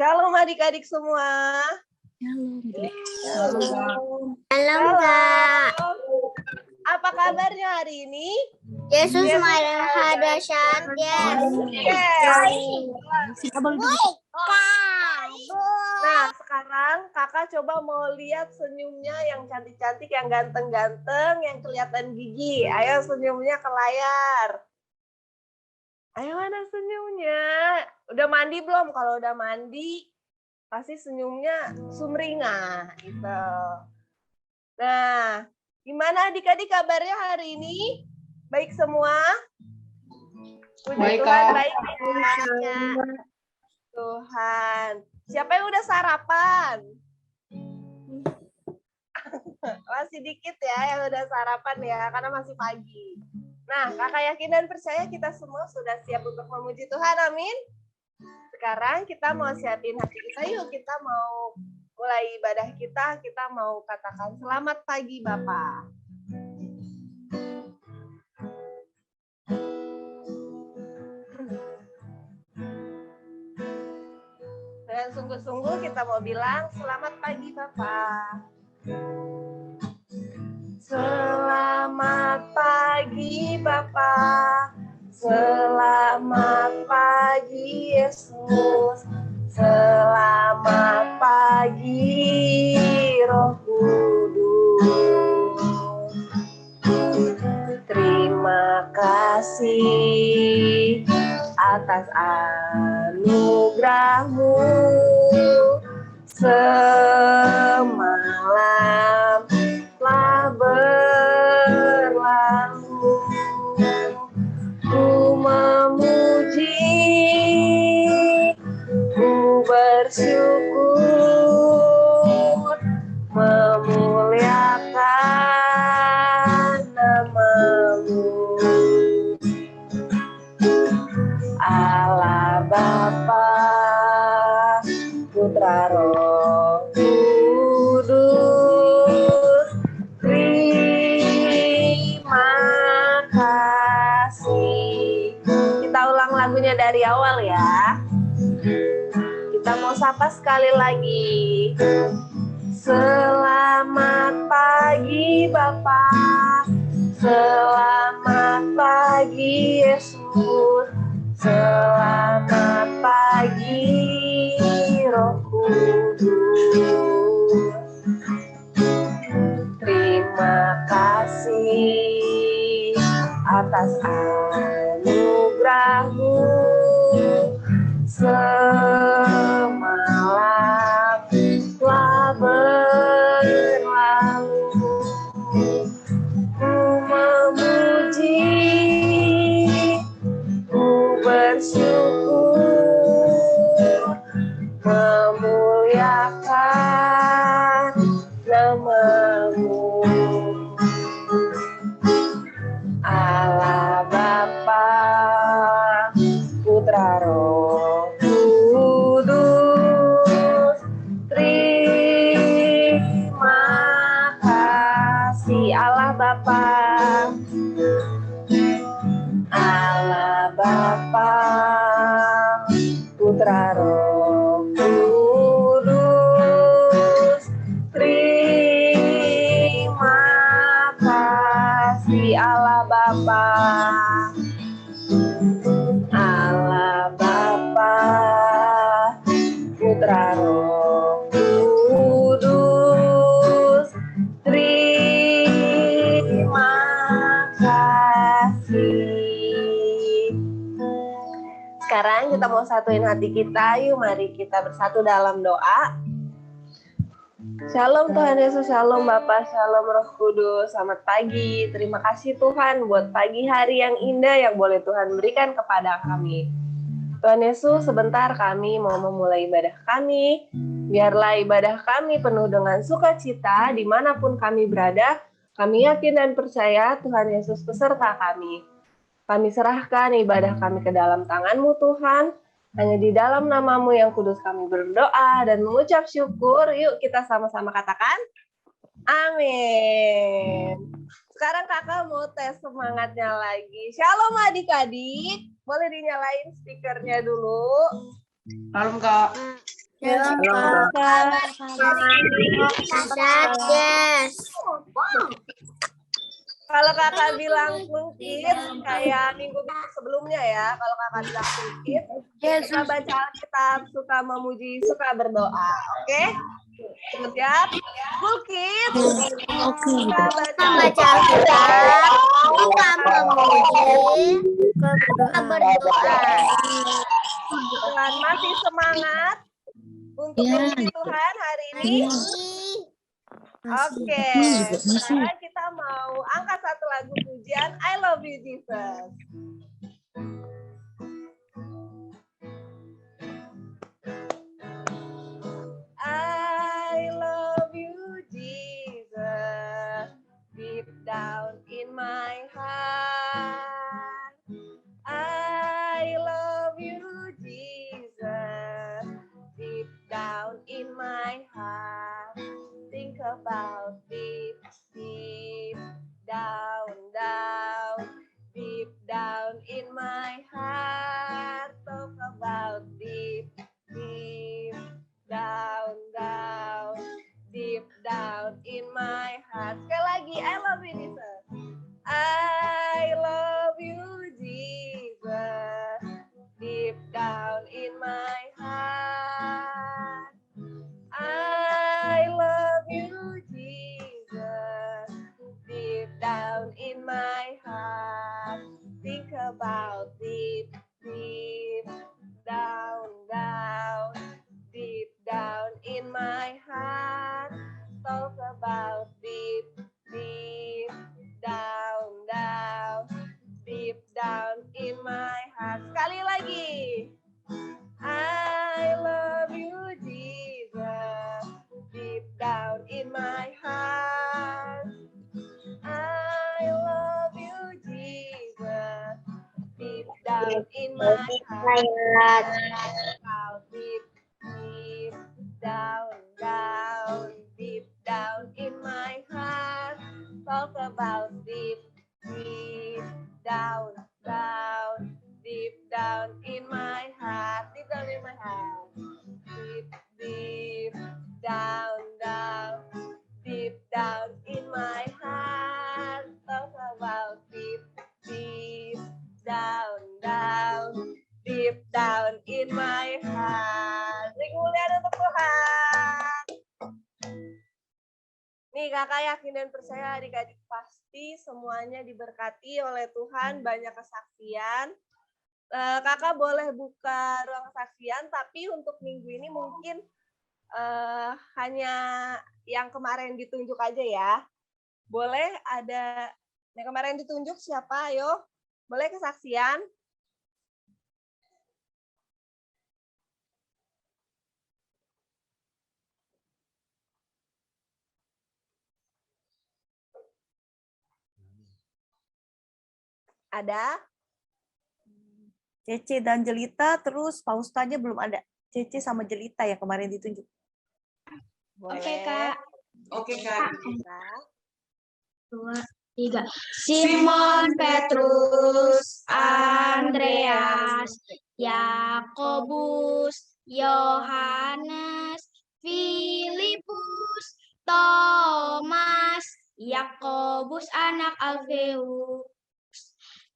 Shalom adik-adik semua. Shalom. Shalom, Kak. Apa kabarnya hari ini? Yesus Mahadasat. Nah, sekarang kakak coba mau lihat senyumnya yang cantik-cantik, yang ganteng-ganteng, yang kelihatan gigi. Ayo senyumnya ke layar. Ayo mana senyumnya? Udah mandi belum? Kalau udah mandi, pasti senyumnya sumringah gitu. Nah, gimana adik-adik kabarnya hari ini? Baik semua? Puji Baik, Tuhan, Kak. baik ya. Tuhan. Siapa yang udah sarapan? Masih dikit ya yang udah sarapan ya, karena masih pagi. Nah, kakak yakin dan percaya kita semua sudah siap untuk memuji Tuhan, amin. Sekarang kita mau siapin hati kita, yuk kita mau mulai ibadah kita mau katakan selamat pagi Bapak. Dengan sungguh-sungguh kita mau bilang selamat pagi Bapak. Selamat pagi Bapak. Selamat pagi Yesus. Selamat pagi Roh Kudus. Terima kasih atas anugerah-Mu. Semalam telah berlalu, ku memuji, ku bersyukur, memuliakan nama-Mu. Allah Bapa, Putra Roh Kudus, terima kasih. Kita ulang lagunya dari awal ya. Kita mau sapa sekali lagi. Selamat pagi Bapak. Selamat pagi Yesus. Selamat pagi Roh Kudus. Terima kasih atas anugerah-Mu. Semalam telah berlalu, ku memuji, ku bersyukur, memuliakan nama-Mu. Allah Bapa, Putra Roh Kudus, terima kasih. Allah Bapa, Allah Bapa, Putra Roh Kudus, terima kasih. Allah Bapa, Allah Bapa, Putra Roh Kudus, terima kasih. Sekarang kita mau satuin hati kita, yuk mari kita bersatu dalam doa. Shalom Tuhan Yesus, shalom Bapa, shalom Roh Kudus, selamat pagi. Terima kasih Tuhan buat pagi hari yang indah yang boleh Tuhan berikan kepada kami. Tuhan Yesus, sebentar kami mau memulai ibadah kami. Biarlah ibadah kami penuh dengan sukacita dimanapun kami berada. Kami yakin dan percaya Tuhan Yesus beserta kami. Kami serahkan ibadah kami ke dalam tangan-Mu Tuhan. Hanya di dalam nama-Mu yang kudus kami berdoa dan mengucap syukur. Yuk kita sama-sama katakan, amin. Sekarang kakak mau tes semangatnya lagi. Shalom adik-adik. Boleh dinyalain speakernya dulu. Shalom, Kak. Yes. Kalau kakak bilang kulkit, kayak minggu sebelumnya ya, kalau kakak bilang kulkit, kita baca Alkitab, suka memuji, suka berdoa. Oke? Siap? Kulkit. Kita baca Alkitab, suka memuji, suka berdoa. Tuhan masih semangat untuk memuji Tuhan hari ini. Oke, sekarang kita mau angkat satu lagu pujian I Love You Jesus. I love you Jesus, deep down in my heart. I love you Jesus, deep down in my heart. Think about deep, deep down, deep down in my heart. Talk about deep, deep down, deep down in my heart. Sekali lagi, I love you Jesus. I love you Jesus, deep down in my heart. I love you, Jesus, deep down in my heart. Think about deep, deep down, deep down in my heart. Talk about deep, deep down, deep down in my heart. Sekali lagi. I love you, Jesus, deep down in my heart. I love you, Jesus, deep down in my heart. How deep, deep down, deep down in my heart. Talk about deep, deep down, deep down in my heart. Deep down in my heart. Deep, deep down, deep down in my heart. Talk about deep, deep down, deep down in my heart. Beri kemuliaan untuk Tuhan. Nih kakak yakin dan percaya adik-adik pasti semuanya diberkati oleh Tuhan, banyak kesaksian. Kakak boleh buka ruang kesaksian, tapi untuk minggu ini mungkin hanya yang kemarin ditunjuk aja ya. Boleh ada yang kemarin ditunjuk siapa? Ayo, boleh kesaksian? Ada? Cece dan Jelita, terus Faustanya belum ada. Cece sama Jelita yang kemarin ditunjuk. Boleh. Oke, Kak. Oke, Kak. 2, 3. Simon Petrus, Andreas, Yakobus, Yohanes, Filipus, Thomas, Yakobus anak Alfeus,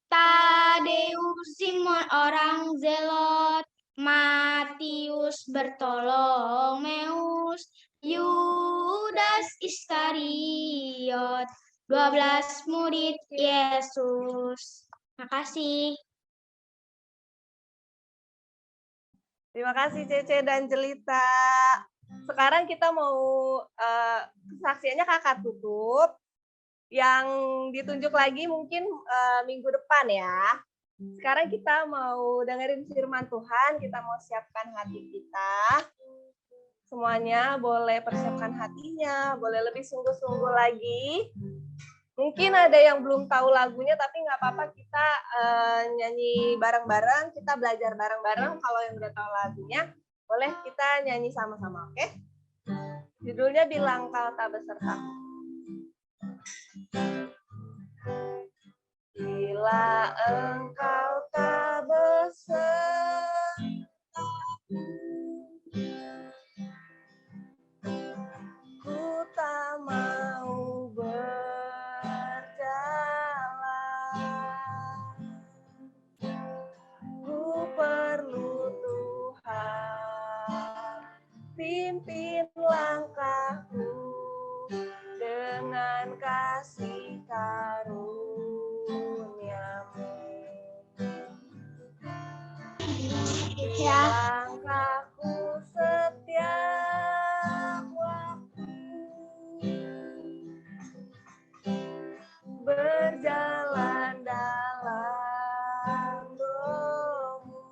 Tadeus, Simon orang Zelot, Matius, Bertolomeus, Yudas Iskariot, 12 murid Yesus. Makasih. Terima kasih Cece dan Jelita. Sekarang kita mau kesaksiannya kakak tutup. Yang ditunjuk lagi mungkin minggu depan ya. Sekarang kita mau dengerin firman Tuhan, kita mau siapkan hati kita. Semuanya boleh persiapkan hatinya, boleh lebih sungguh-sungguh lagi. Mungkin ada yang belum tahu lagunya, tapi nggak apa-apa kita nyanyi bareng-bareng, kita belajar bareng-bareng. Kalau yang udah tahu lagunya, boleh kita nyanyi sama-sama, oke? Judulnya Bilang Kau Tak Besertaku. Bila engkau tak besertaku, pimpin langkahku dengan kasih karuniamu. Langkahku setiap waktu berjalan dalam doa-Mu.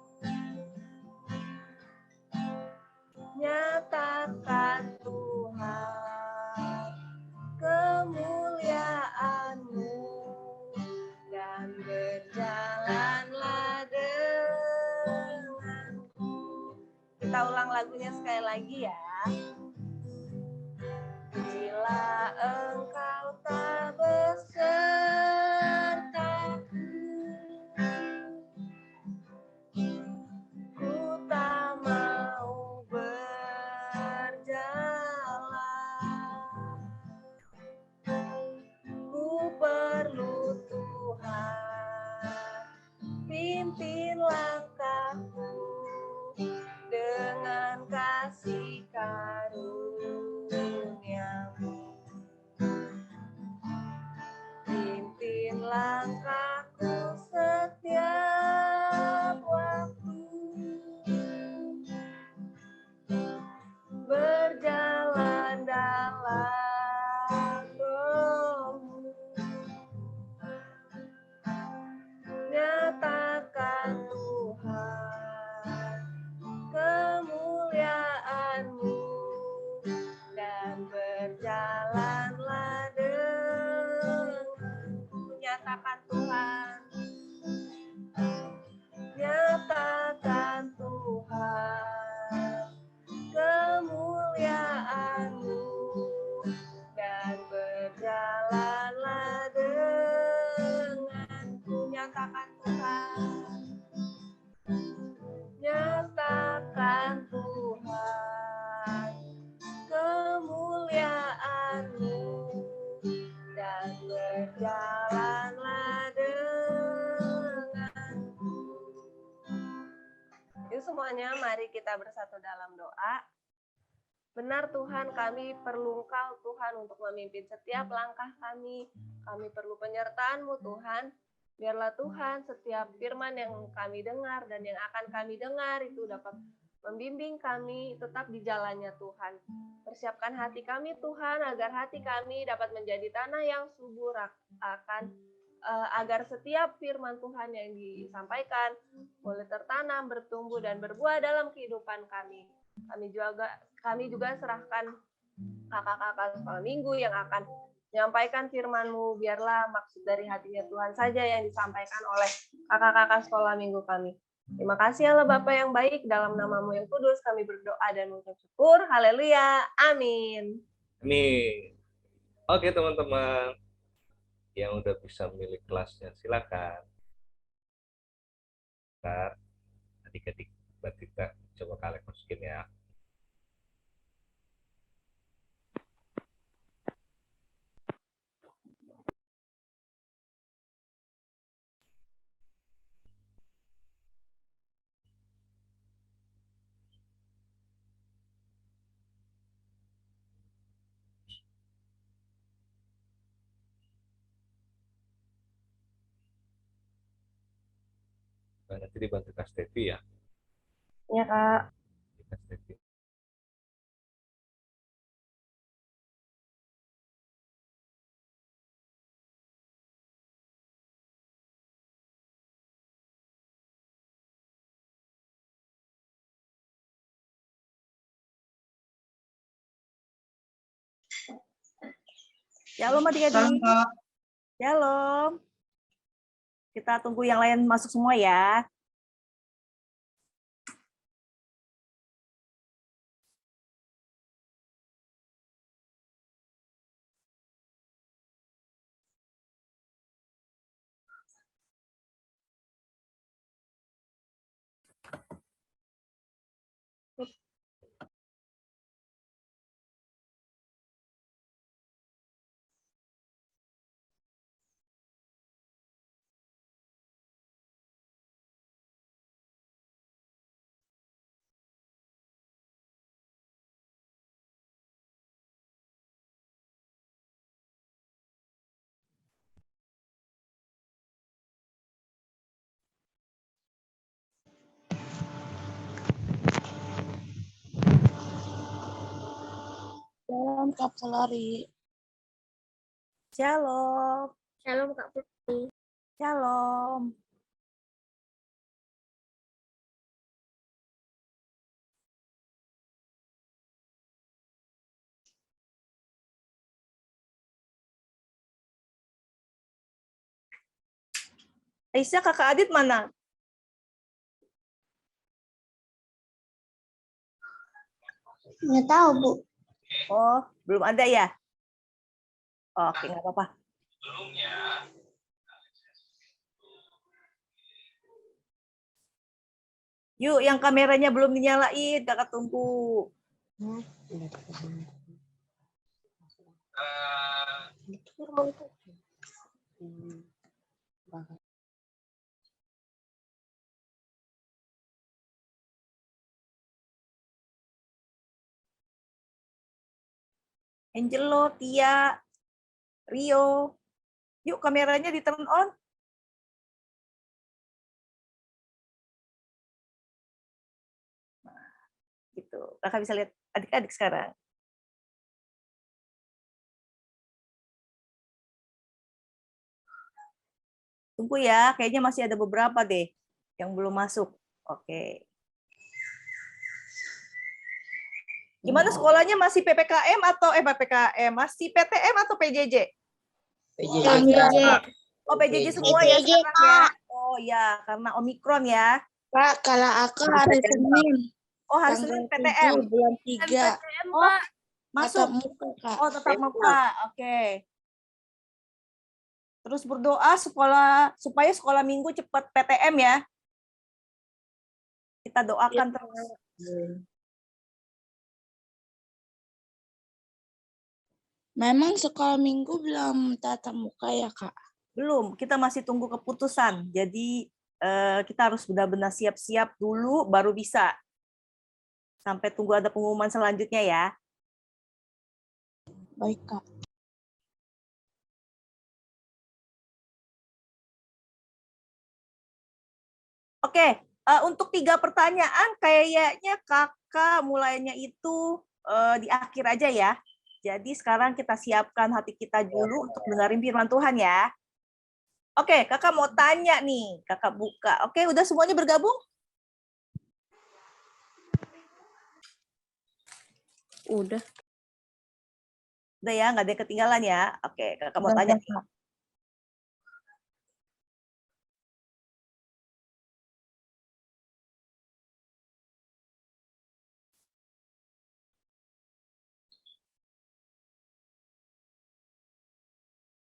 Nyatakan Tuhan kemuliaan-Mu dan berjalanlah denganku. Kita ulang lagunya sekali lagi ya. Bila Engkau tak besertaku, ku tak mau berjalan. Ku perlu Tuhan, pimpin langkahku dengan kasih karuniamu. Pimpin langkahku setiap waktu berjalan dalam roh-Mu. Nyatakan Tuhan kemuliaan-Mu dan berjalanlah denganku. Nyatakan Tuhan, nyatakan Tuhan kemuliaan-Mu dan berjalanlah denganku. Nyatakan Tuhan, nyatakan Tuhan kemuliaan-Mu dan berjalanlah denganku. Yuk semuanya, mari kita bersatu dalam doa. Benar Tuhan, kami perlu Engkau Tuhan untuk memimpin setiap langkah kami. Kami perlu penyertaan-Mu Tuhan. Biarlah Tuhan setiap firman yang kami dengar dan yang akan kami dengar itu dapat membimbing kami tetap di jalannya Tuhan. Persiapkan hati kami Tuhan agar hati kami dapat menjadi tanah yang subur agar setiap firman Tuhan yang disampaikan boleh tertanam, bertumbuh dan berbuah dalam kehidupan kami. Kami juga serahkan kakak-kakak sekolah minggu yang akan menyampaikan firman-Mu. Biarlah maksud dari hatinya Tuhan saja yang disampaikan oleh kakak-kakak sekolah minggu kami. Terima kasih Allah Bapa yang baik, dalam nama-Mu yang kudus kami berdoa dan mengucap syukur. Haleluya. Amin. Amin. Oke teman-teman yang udah bisa milih kelasnya silakan. Ntar adik-adik kita coba kalian masukin ya. Nanti dibantu Kak Stevi ya. Ya Kak. Kak Stevi. Shalom adik-adik. Shalom. Kita tunggu yang lain masuk semua ya. Kak Polari. Shalom. Shalom Kak Putri. Shalom. Aisyah, kakak Adit mana? Nggak tahu, Bu. Oh, belum ada ya? Oke, nggak apa-apa. Yuk, yang kameranya belum dinyalain, kakak tunggu. Angelo, Tia, Rio. Yuk, kameranya di turn on. Nah, gitu. Kakak bisa lihat adik-adik sekarang. Tunggu ya, kayaknya masih ada beberapa deh yang belum masuk. Oke. Gimana sekolahnya, masih PPKM atau PPKM? Masih PTM atau PJJ? PJJ. Oh, PJJ semua ya PJJ, sekarang ya. Kak. Oh ya, karena Omikron ya. Kak, kalau aku hari Senin. Oh, hari Senin PTM. Bulan 3. Oh, masuk. Tatap muka, Kak. Oh, tetap muka. Oke. Terus berdoa supaya sekolah minggu cepat PTM ya. Kita doakan terus. Memang sekolah minggu belum tatap muka ya, Kak? Belum, kita masih tunggu keputusan. Jadi kita harus benar-benar siap-siap dulu baru bisa. Sampai tunggu ada pengumuman selanjutnya ya. Baik, Kak. Oke, untuk 3 pertanyaan kayaknya kakak mulainya itu di akhir aja ya. Jadi sekarang kita siapkan hati kita dulu untuk dengerin firman Tuhan ya. Oke, kakak mau tanya nih, kakak buka. Oke, udah semuanya bergabung? Udah. Udah ya, nggak ada yang ketinggalan ya. Oke, kakak mau tanya nih.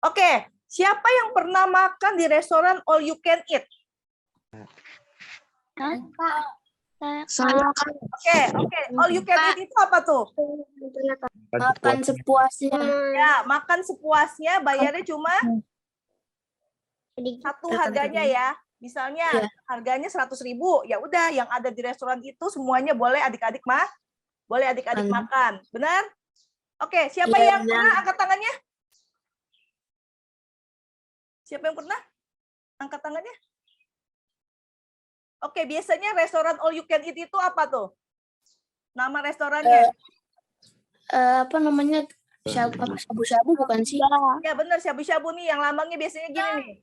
Oke, siapa yang pernah makan di restoran all you can eat? Saya Oke, all you can eat itu apa tuh? makan sepuasnya. Ya, makan sepuasnya, bayarnya cuma satu harganya ya. Misalnya harganya 100.000, ya udah yang ada di restoran itu semuanya boleh adik-adik makan. Benar? Oke, siapa yang pernah angkat tangannya? Siapa yang pernah angkat tangannya? Oke, biasanya restoran all you can eat itu apa tuh? Nama restorannya? Apa namanya? Shabu-shabu bukan sih? Ya benar, shabu-shabu nih yang lambangnya biasanya gini nih.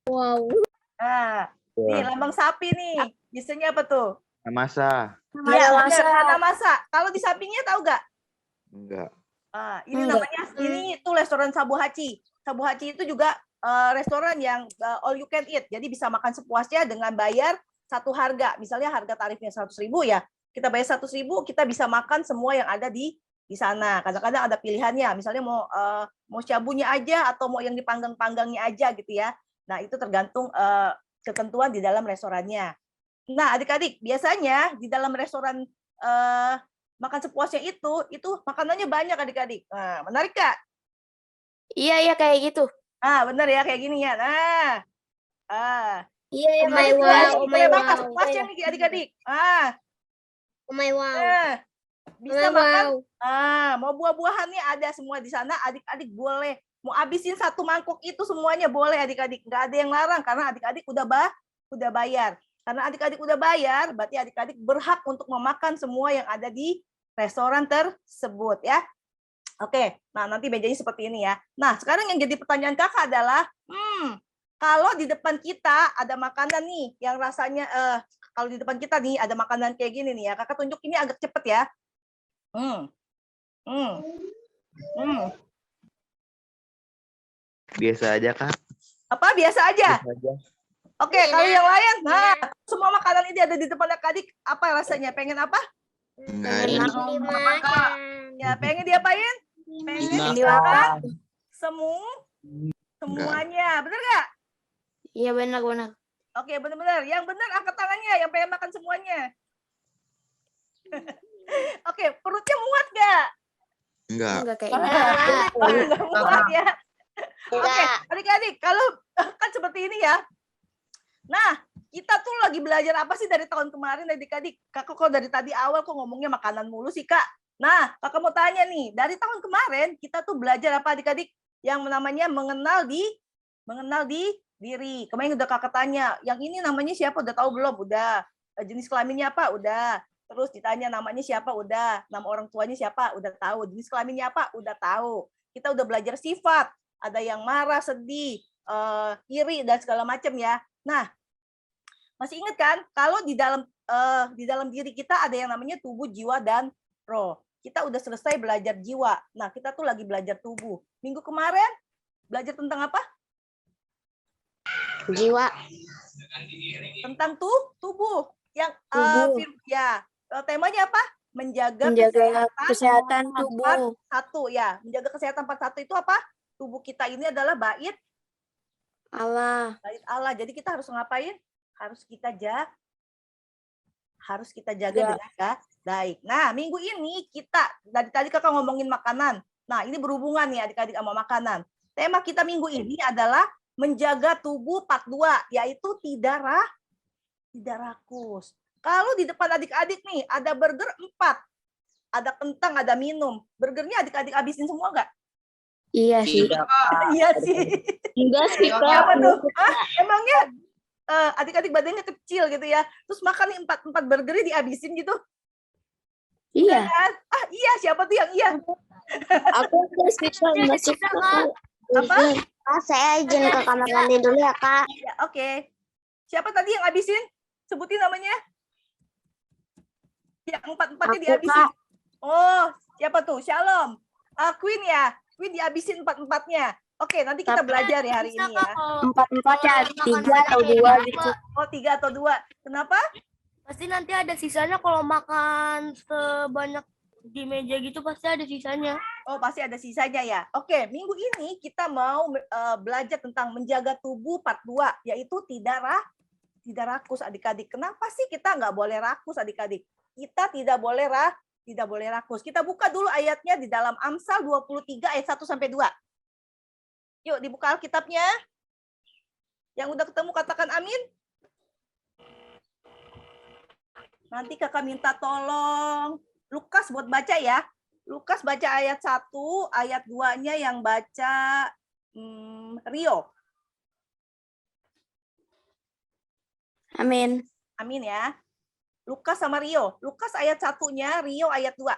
Wow. Nah, nih lambang sapi nih. Biasanya apa tuh? Masa? Iya, benar, masa. Kalau di sampingnya tahu nggak? Enggak. Ini namanya, ini itu restoran Sabu Hachi. Sabu Hachi itu juga restoran yang all you can eat. Jadi bisa makan sepuasnya dengan bayar satu harga. Misalnya harga tarifnya 100.000 ya. Kita bayar 100.000, kita bisa makan semua yang ada di sana. Kadang-kadang ada pilihannya. Misalnya mau syabunya aja atau mau yang dipanggang-panggangnya aja gitu ya. Nah, itu tergantung ketentuan di dalam restorannya. Nah, adik-adik, biasanya di dalam restoran makan sepuasnya itu makanannya banyak adik-adik. Nah, menarik Kak? Iya kayak gitu. Benar ya kayak gini ya. Nah, Iya ya, menarik my tuh, wow, adik. Boleh makan sepuasnya nih adik-adik. my wow. Bisa makan. Mau buah-buahannya ada semua di sana. Adik-adik boleh. Mau habisin satu mangkok itu semuanya boleh adik-adik. Nggak ada yang larang karena adik-adik udah bayar. Karena adik-adik udah bayar, berarti adik-adik berhak untuk memakan semua yang ada di restoran tersebut ya. Oke, nah nanti mejanya seperti ini ya. Nah, sekarang yang jadi pertanyaan kakak adalah, kalau di depan kita ada makanan nih yang rasanya, kalau di depan kita nih ada makanan kayak gini nih ya, kakak tunjuk ini agak cepet ya. Biasa aja, Kak. Apa biasa aja? Biasa aja. Oke, kalau yang lain, nah semua makanan ini ada di depan adik, apa rasanya? Pengen apa? Enggak ada. Dimakan. Ya, pengen diapain? Pengen dimakan semuanya, bener nggak? Iya benar-benar. Oke, benar-benar. Yang benar angkat tangannya, yang pengen makan semuanya. Oke, perutnya muat nggak? Enggak. Enggak kayak Oh, nggak muat ya. Oke, adik-adik, kalau kan seperti ini ya. Nah, kita tuh lagi belajar apa sih dari tahun kemarin, adik-adik? Kakak kok dari tadi awal kok ngomongnya makanan mulu sih, Kak? Nah, kakak mau tanya nih, dari tahun kemarin kita tuh belajar apa, adik-adik? Yang namanya mengenal diri. Kemarin udah kakak tanya, yang ini namanya siapa? Udah tahu belum? Udah. Jenis kelaminnya apa? Udah. Terus ditanya namanya siapa? Udah. Nama orang tuanya siapa? Udah tahu. Jenis kelaminnya apa? Udah tahu. Kita udah belajar sifat. Ada yang marah, sedih, iri dan segala macam ya. Nah, masih ingat kan? Kalau di dalam diri kita ada yang namanya tubuh, jiwa, dan roh. Kita udah selesai belajar jiwa. Nah, kita tuh lagi belajar tubuh. Minggu kemarin belajar tentang apa? jiwa. Tentang tubuh. Yang ya, temanya apa? Menjaga kesehatan tubuh. Satu ya, menjaga kesehatan part satu itu apa? Tubuh kita ini adalah bait Allah. Jadi kita harus ngapain? Harus kita jaga dengan baik. Nah, minggu ini kita dari tadi kakak ngomongin makanan. Nah, ini berhubungan nih adik-adik sama makanan. Tema kita minggu ini adalah menjaga tubuh part 2, yaitu tidak rakus. Kalau di depan adik-adik nih ada burger 4, ada kentang, ada minum. Burgernya adik-adik habisin semua nggak? Iya sih. Iya sih. Enggak sih, Apa tuh? Emangnya adik-adik badannya kecil gitu ya, terus makan nih 4 burgernya dihabisin gitu? Iya. Iya, siapa tuh yang iya? Aku masih Apa? Saya izin ke kamar mandi dulu ya, Kak. Ya, oke. Siapa tadi yang habisin? Sebutin namanya. Yang 4-4-nya dihabisin. Oh, siapa tuh? Shalom. Queen ya. Queen dihabisin 4-4-nya. Oke, nanti kita belajar ya hari ini ya. 4 ya, 3 atau 2 gitu. Oh, 3 atau 2. Kenapa? Pasti nanti ada sisanya kalau makan sebanyak di meja gitu pasti ada sisanya. Oh, pasti ada sisanya ya. Oke, minggu ini kita mau belajar tentang menjaga tubuh part 2, yaitu tidak rakus adik-adik. Kenapa sih kita nggak boleh rakus adik-adik? Kita tidak boleh rakus. Kita buka dulu ayatnya di dalam Amsal 23 ayat 1 sampai 2. Yuk dibuka Alkitabnya. Yang udah ketemu katakan amin. Nanti kakak minta tolong Lukas buat baca ya. Lukas baca ayat 1, ayat 2-nya yang baca Rio. Amin. Amin ya. Lukas sama Rio. Lukas ayat 1-nya, Rio ayat 2.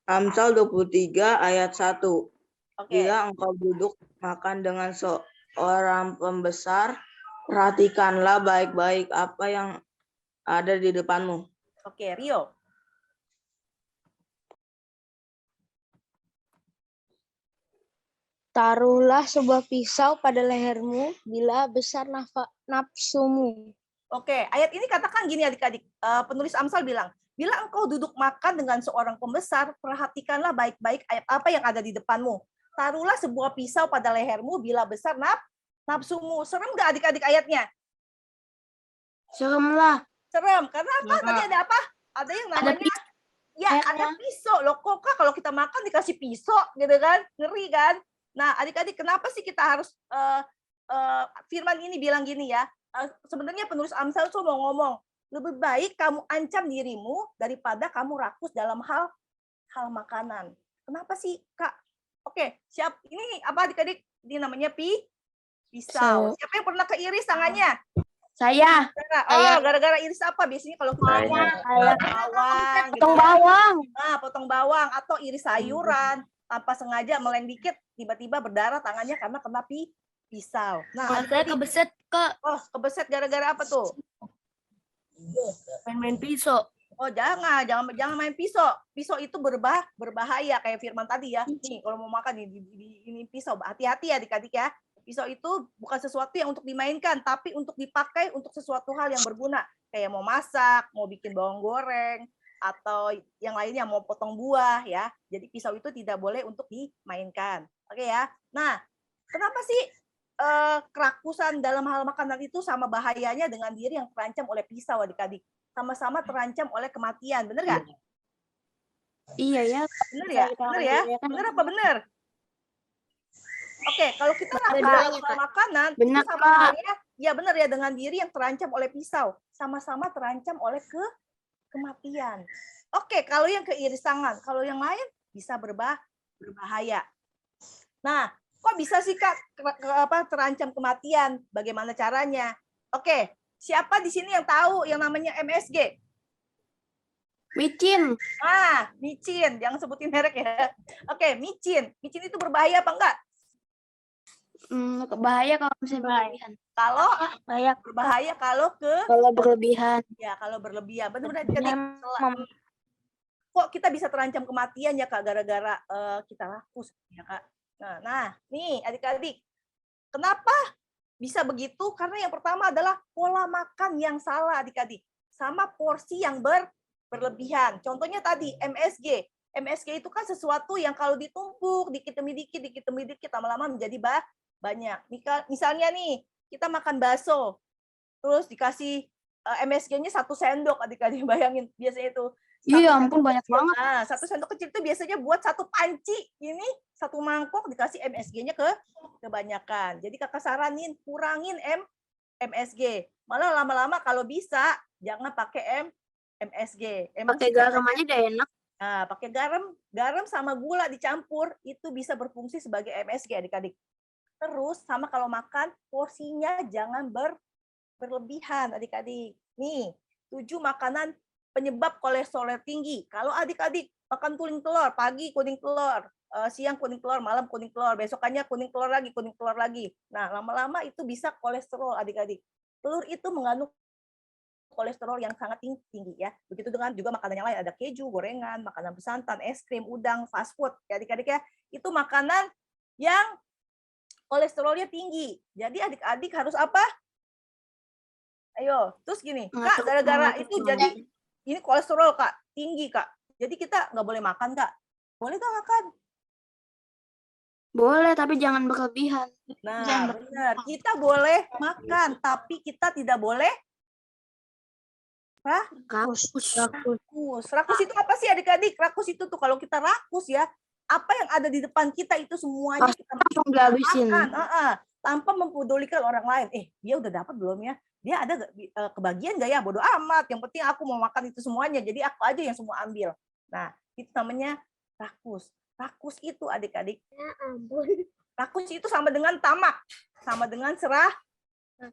Amsal 23 ayat 1. Oke. Bila engkau duduk makan dengan seorang pembesar, perhatikanlah baik-baik apa yang ada di depanmu. Oke, Rio. Taruhlah sebuah pisau pada lehermu bila besar nafsumu. Oke, ayat ini katakan gini adik-adik. Penulis Amsal bilang, bila engkau duduk makan dengan seorang pembesar, perhatikanlah baik-baik apa yang ada di depanmu. Taruhlah sebuah pisau pada lehermu bila besar nafsumu. Serem nggak adik-adik ayatnya? Serem lah. Serem. Karena apa? Tadi ada apa? Ada yang namanya ada pisau. Loh, kok Kak, kalau kita makan dikasih pisau gitu kan? Ngeri kan? Nah, adik-adik, kenapa sih kita harus firman ini bilang gini ya? Sebenarnya penulis Amsal tuh mau ngomong, lebih baik kamu ancam dirimu daripada kamu rakus dalam hal makanan. Kenapa sih, Kak? Oke, siap. Ini apa adik-adik? Ini namanya pisau. Siapa yang pernah keiris tangannya? Saya. Oh, gara-gara iris apa? Biasanya kalau kita Saya. bawang, gitu Potong ya. bawang. Nah, potong bawang atau iris sayuran tanpa sengaja meleng dikit, tiba-tiba berdarah tangannya karena kena pisau. Nah, Kalau saya kebeset Kak, oh, kebeset gara-gara apa tuh? main-main pisau. Oh, jangan main pisau. Pisau itu berbahaya kayak Firman tadi ya. Nih, kalau mau makan ini pisau, hati-hati ya adik-adik ya. Pisau itu bukan sesuatu yang untuk dimainkan, tapi untuk dipakai untuk sesuatu hal yang berguna. Kayak mau masak, mau bikin bawang goreng, atau yang lainnya mau potong buah ya. Jadi pisau itu tidak boleh untuk dimainkan. Oke ya. Nah, kenapa sih kerakusan dalam hal makanan itu sama bahayanya dengan diri yang terancam oleh pisau adik-adik? Sama-sama terancam oleh kematian, bener nggak? Iya ya. Bener ya? Bener ya? Bener apa bener? Oke, kalau kita makan makanan, Bener, itu sama Kak. halnya, ya bener ya, dengan diri yang terancam oleh pisau. Sama-sama terancam oleh kematian. Oke, kalau yang keiris tangan, kalau yang lain bisa berbahaya. Nah, kok bisa sih Kak terancam kematian? Bagaimana caranya? Oke, siapa di sini yang tahu yang namanya MSG? Micin. Ah, micin, jangan sebutin merek ya. Oke, micin. Micin itu berbahaya apa enggak? Bahaya kalau misalnya berlebihan. Kalau Bahaya berbahaya kalau kalau berlebihan. ya kalau berlebihan. Benar-benar adik-adik. Kok kita bisa terancam kematian ya Kak gara-gara kita rakus ya Kak. Nah, nih adik-adik. Kenapa bisa begitu? Karena yang pertama adalah pola makan yang salah adik-adik. Sama porsi yang berlebihan. Contohnya tadi MSG. MSG itu kan sesuatu yang kalau ditumpuk dikit demi dikit lama-lama menjadi banyak. Misalnya nih, kita makan bakso, terus dikasih MSG-nya 1 sendok, adik-adik bayangin. Biasanya itu. Iya ampun banyak banget. Nah, 1 sendok kecil itu biasanya buat 1 panci. Ini 1 mangkok dikasih MSG-nya kebanyakan. Jadi kakak saranin kurangin MSG. Malah lama-lama kalau bisa jangan pakai MSG. Pakai garam aja udah enak. Nah, pakai garam sama gula dicampur itu bisa berfungsi sebagai MSG adik-adik. Terus sama kalau makan porsinya jangan berlebihan adik-adik. Nih, 7 makanan penyebab kolesterol tinggi. Kalau adik-adik makan kuning telur, pagi kuning telur, siang kuning telur, malam kuning telur, besokannya kuning telur lagi. Nah, lama-lama itu bisa kolesterol adik-adik. Telur itu mengandung kolesterol yang sangat tinggi ya. Begitu dengan juga makanan yang lain, ada keju, gorengan, makanan bersantan, es krim, udang, fast food. Ya adik-adik ya, itu makanan yang kolesterolnya tinggi. Jadi adik-adik harus apa? Ayo, terus gini, Kak, gara-gara itu jadi ini kolesterol Kak, tinggi Kak. Jadi kita nggak boleh makan Kak. Boleh nggak makan? Boleh tapi jangan berlebihan. Nah, benar. Kita boleh makan, tapi kita tidak boleh Rakus. rakus. Rakus itu apa sih adik-adik? Rakus itu tuh kalau kita rakus ya, apa yang ada di depan kita itu semuanya kita Langsung dihabisin. makan, tanpa mempedulikan orang lain. Dia udah dapat belum ya? Dia ada kebagian gak ya? Bodoh amat. Yang penting aku mau makan itu semuanya. Jadi aku aja yang semua ambil. Nah, itu namanya rakus. Rakus itu adik-adik. Rakus itu sama dengan tamak, sama dengan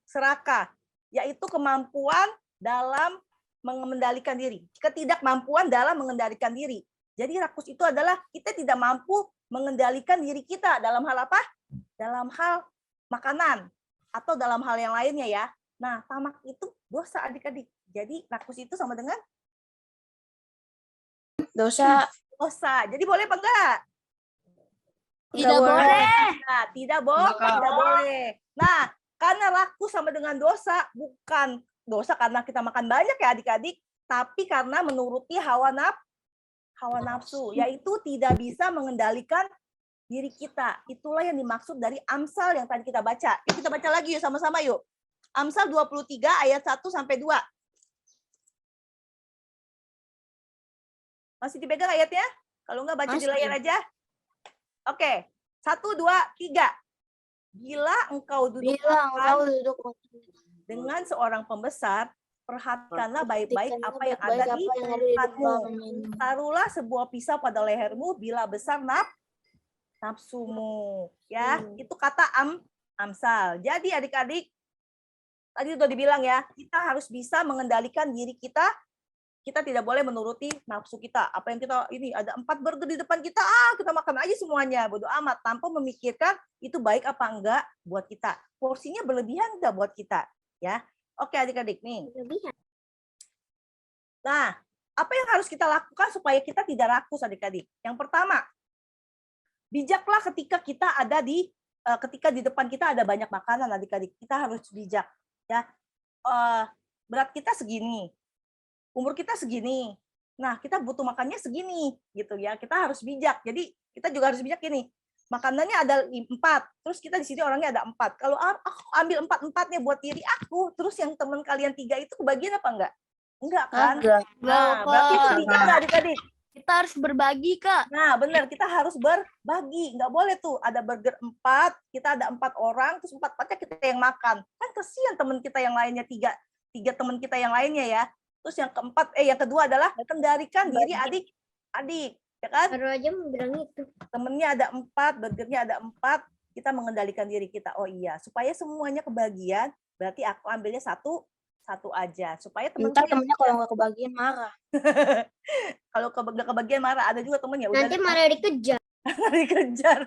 serakah, yaitu kemampuan dalam mengendalikan diri. Ketidakmampuan dalam mengendalikan diri. Jadi rakus itu adalah kita tidak mampu mengendalikan diri kita dalam hal apa? Dalam hal makanan atau dalam hal yang lainnya ya. Nah, tamak itu dosa adik-adik. Jadi rakus itu sama dengan Dosa. dosa. Jadi boleh apa enggak? Tidak boleh. Nah, tidak boleh. Nah, karena rakus sama dengan dosa, bukan dosa karena kita makan banyak ya adik-adik, tapi karena menuruti hawa nafsu, yaitu tidak bisa mengendalikan diri kita. Itulah yang dimaksud dari Amsal yang tadi kita baca. Yuk kita baca lagi yuk sama-sama yuk. Amsal 23 ayat 1 sampai 2. Masih dipegang ayatnya? Kalau enggak baca di layar aja. Oke. 1, 2, 3. Bila engkau duduk dengan seorang pembesar, perhatikanlah baik-baik apa yang ada di tempatmu. Taruhlah sebuah pisau pada lehermu bila besar nafsumu. Ya, itu kata Amsal. Jadi adik-adik, Tadi udah dibilang ya, kita harus bisa mengendalikan diri kita. Kita tidak boleh menuruti nafsu kita. Apa yang kita ini ada 4 burger di depan kita, kita makan aja semuanya, bodo amat, tanpa memikirkan itu baik apa enggak buat kita. Porsinya berlebihan enggak buat kita, ya. Oke, adik-adik nih. Nah, apa yang harus kita lakukan supaya kita tidak rakus, adik-adik? Yang pertama, bijaklah ketika kita ada ketika di depan kita ada banyak makanan, adik-adik. Kita harus bijak, ya. Berat kita segini, umur kita segini. Nah, kita butuh makannya segini, gitu ya. Kita harus bijak. Jadi kita juga harus bijak gini. Makanannya ada 4, terus kita di sini orangnya ada 4. Kalau aku ambil 4-4-nya buat diri aku, terus yang teman kalian 3 itu kebagian apa enggak? Enggak kan? Nah, berarti itu bijak nggak adik-adik? Kita harus berbagi, Kak. Nah, benar, kita harus berbagi. Nggak boleh tuh ada burger 4, kita ada 4 orang, terus 4-4-nya kita yang makan. Kan kesian teman kita yang lainnya, 3 teman kita yang lainnya ya. Terus yang yang kedua adalah kendalikan diri adik-adik, ya kan? Baru aja mau bilang itu. Temennya ada 4, burgernya ada 4, kita mengendalikan diri kita. Oh iya, supaya semuanya kebagian, berarti aku ambilnya satu aja. Supaya Temennya kalau nggak kebagian marah. kalau kebagian marah, ada juga temennya. Nanti malah dikejar. Dikejar.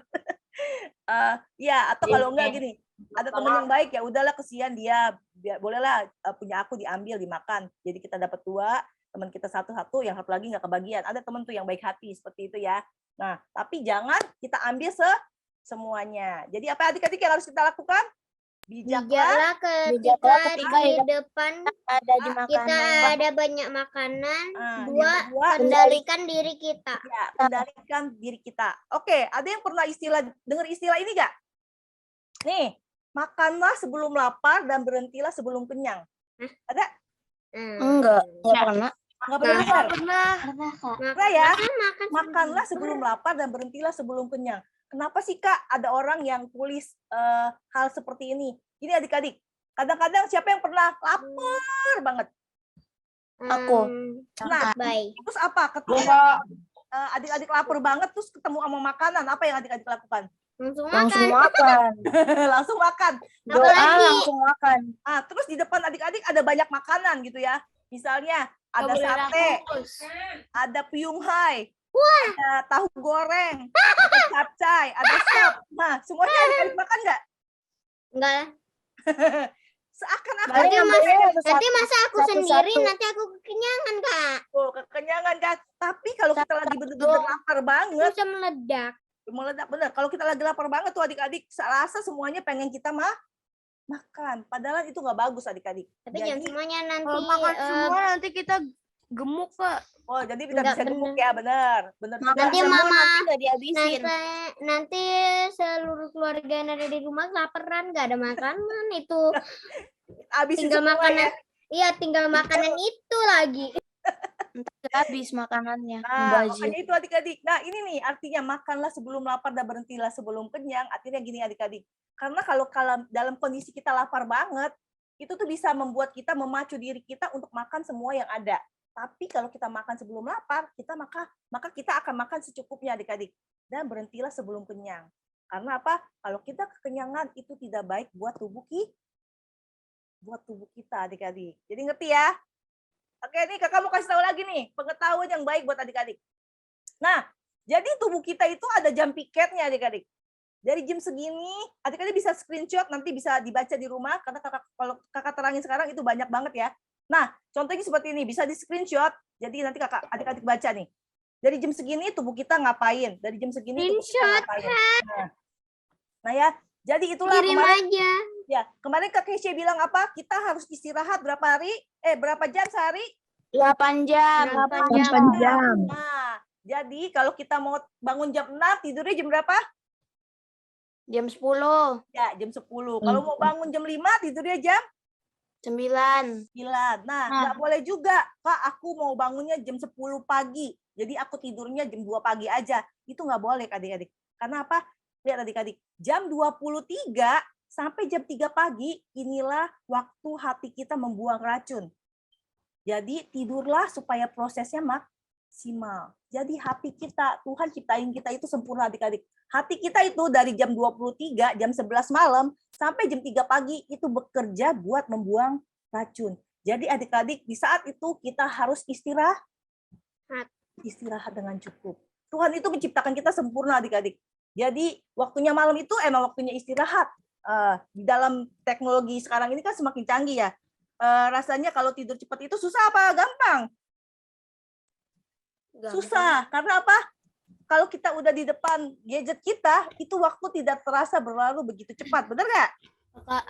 Ya, atau kalau enggak gini, ada temen yang baik, ya udahlah kesian dia, bolehlah punya aku diambil dimakan, jadi kita dapat 2, teman kita satu, yang satu lagi nggak kebagian. Ada temen tuh yang baik hati seperti itu ya. Nah, tapi jangan kita ambil semuanya. Jadi apa adik-adik yang harus kita lakukan? Bijaklah Bijaklah ketika di depan Ada di kita makanan. ada banyak makanan. Yang 2, kedua, kendalikan diri kita. ya, kendalikan diri kita. Oke, ada yang pernah dengar istilah ini nggak? Nih, makanlah sebelum lapar dan berhentilah sebelum kenyang. Ada? Enggak pernah. Nggak pernah dengar? Pernah. Pernah ya? Makan Makanlah sebelum lapar dan berhentilah sebelum kenyang. Kenapa sih Kak ada orang yang tulis hal seperti ini? Ini adik-adik, kadang-kadang siapa yang pernah lapar banget? Aku. Nah, baik. terus apa? Ketika adik-adik lapar banget, terus ketemu sama makanan, apa yang adik-adik lakukan? Langsung makan. Langsung makan. Doa Apalagi- langsung makan. Terus di depan adik-adik ada banyak makanan gitu ya. Misalnya ada sate, ada piyunghai, ada tahu goreng, ada capcay, ada sop. Nah, semuanya adik-adik makan nggak? Enggak lah. Seakan-akan Nanti masa aku sendiri, nanti aku kekenyangan, Kak. kekenyangan kan. Tapi kalau kita lagi bener-bener lapar banget, Bisa meledak. meledak bener. Kalau kita lagi lapar banget tuh adik-adik, rasa semuanya pengen kita makan. Padahal itu nggak bagus adik-adik. Tapi jangan semuanya nanti. Kalau makan semua nanti kita gemuk, Kak. Oh, jadi kita Nggak, bisa gemuk bener. ya, bener. Nanti juga. mama Nggak dihabisin. nanti seluruh keluarga yang ada di rumah laparan, nggak ada makanan itu. Habisin Tinggal semua makanan. ya. Iya, tinggal makanan itu lagi. Habis makanannya. Nah, Mubazir. makanya itu adik-adik. Nah, ini nih artinya makanlah sebelum lapar dan berhentilah sebelum kenyang. Artinya gini adik-adik. Karena kalau dalam kondisi kita lapar banget, itu tuh bisa membuat kita memacu diri kita untuk makan semua yang ada. Tapi kalau kita makan sebelum lapar, maka kita akan makan secukupnya adik-adik. Dan berhentilah sebelum kenyang. Karena apa? Kalau kita kekenyangan itu tidak baik buat tubuh kita adik-adik. Jadi ngerti ya? Oke, nih kakak mau kasih tahu lagi nih, pengetahuan yang baik buat adik-adik. Nah, jadi tubuh kita itu ada jam piketnya adik-adik. Dari jam segini, adik-adik bisa screenshot, nanti bisa dibaca di rumah, karena kalau kakak terangin sekarang itu banyak banget ya. Nah, contohnya seperti ini, bisa di screenshot, jadi nanti kakak adik-adik baca nih. Dari jam segini tubuh kita ngapain, dari jam segini tubuh kita ngapain. Nah ya, jadi itulah Kirim kemarin. aja. Ya, kemarin Kak Kesya bilang apa? Kita harus istirahat berapa jam sehari? 8 jam. 8 jam. Nah, jadi kalau kita mau bangun jam 6, tidurnya jam berapa? Jam 10. Ya, jam 10. Kalau mau bangun jam 5, tidurnya jam 9. 9. Nah, nggak boleh juga. Kak, aku mau bangunnya jam 10 pagi. Jadi aku tidurnya jam 2 pagi aja. Itu nggak boleh, adik-adik. Karena apa? Lihat adik-adik. Jam 23 sampai jam 3 pagi, inilah waktu hati kita membuang racun. Jadi tidurlah supaya prosesnya maksimal. Jadi hati kita, Tuhan ciptain kita itu sempurna adik-adik. Hati kita itu dari jam 23, jam 11 malam, sampai jam 3 pagi itu bekerja buat membuang racun. Jadi adik-adik di saat itu kita harus istirahat dengan cukup. Tuhan itu menciptakan kita sempurna adik-adik. Jadi waktunya malam itu emang waktunya istirahat. Di dalam teknologi sekarang ini kan semakin canggih ya. Rasanya kalau tidur cepat itu susah apa gampang? Susah. Karena apa? Kalau kita udah di depan gadget kita, itu waktu tidak terasa berlalu begitu cepat. Benar nggak? Kak,